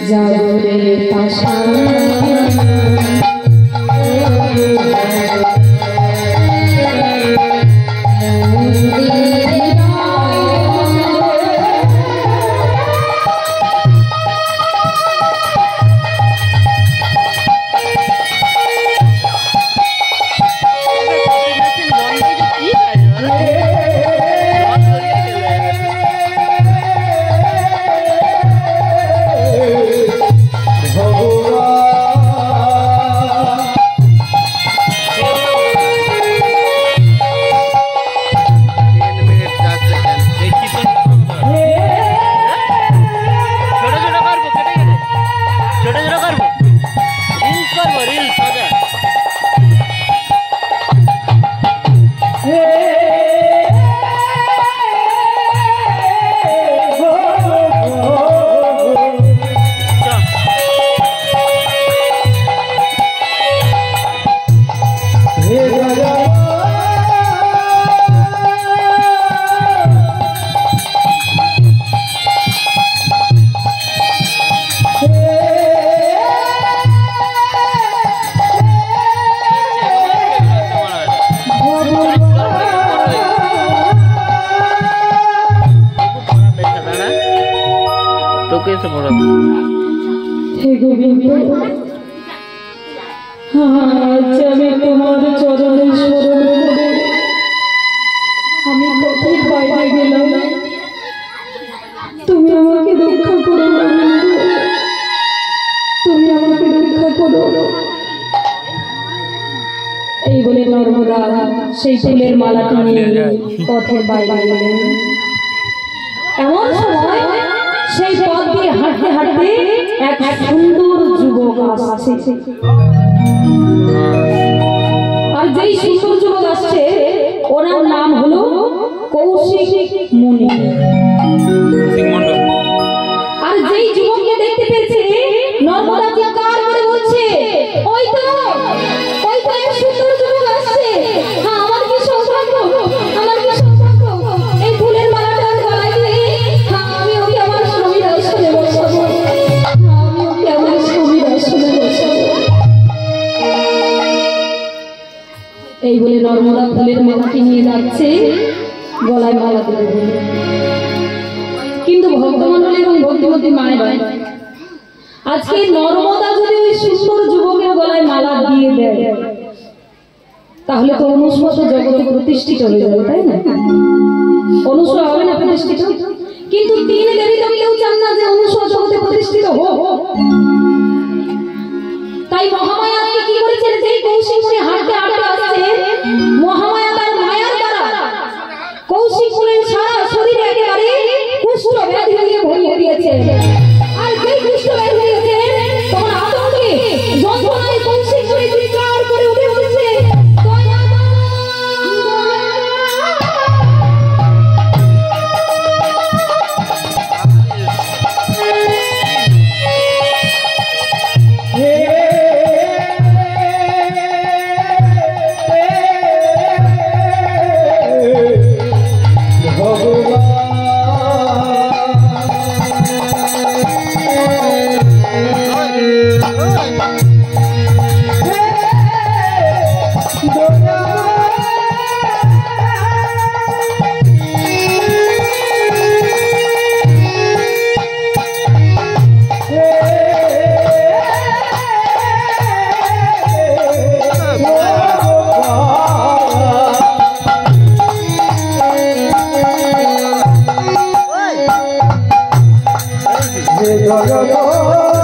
জাগরে পাশা हे गोविंद आज আমি তোমার চরণে শরণ করে আমি পথের বাইরে গেলাম তুমি আমাকে রক্ষা করো তুমি আমাকে রক্ষা করো এই বলে নর্মদা সেই ফুলের মালাটি নিয়ে পথের বাইরে গেলেন। এমন সময় সেই পথ দিয়ে হাঁটতে হাঁটতে এক সুন্দর যুবক আসছে আর যেই সুন্দর যুবক আসছে ওনার নাম হলো কৌশিক মুনি। আর যেই যুবককে দেখতে পেয়েছে নর্মদা চিৎকার করে বলছে ওই তো এক সুন্দর যুবক আসছে। হ্যাঁ আমার কি সৌভাগ্য আমার কি সৌভাগ্য এই ফুলের মালাটা গলায় দিয়ে আমি ওকে আমার স্বামীর আসনে বসাবো আমি ওকে আমার স্বামীর আসনে বসাবো। এই বলে নর্মদা ফুলের মালাটি নিয়ে যাচ্ছে গলায় মালা দিয়ে। কিন্তু ভক্তমণ্ডলী এবং ভক্তিমতী মায়েরা আজকে নর্মদা যদি ওই সুন্দর যুবকের গলায় মালা দিয়ে দেয় তাহলে তো অনুস্বত জগতে প্রতিষ্ঠিত হয়ে যাবে, তাই না? অনুস্বর হবে না প্রতিষ্ঠিত, কিন্তু তিন দেবী তো কেউ চান না যে অনুস্বর জগতে প্রতিষ্ঠিত হোক। তাই মহামায়া আজকে কি করেছেন, যেই কৌশিক মুনি হাঁটতে হাঁটতে আসছে মহামায়া তার মায়ার দ্বারা কৌশিক মুনির সারা শরীরে একেবারে কুষ্ঠ ব্যাধি দিয়ে ভরিয়ে দিয়েছে। আর যেই কুষ্ঠ ব্যাধি দিয়েছে তখন আতঙ্কে যন্ত্রণায় কৌশিক মুনি চিৎকার করে উঠে বলছে জয়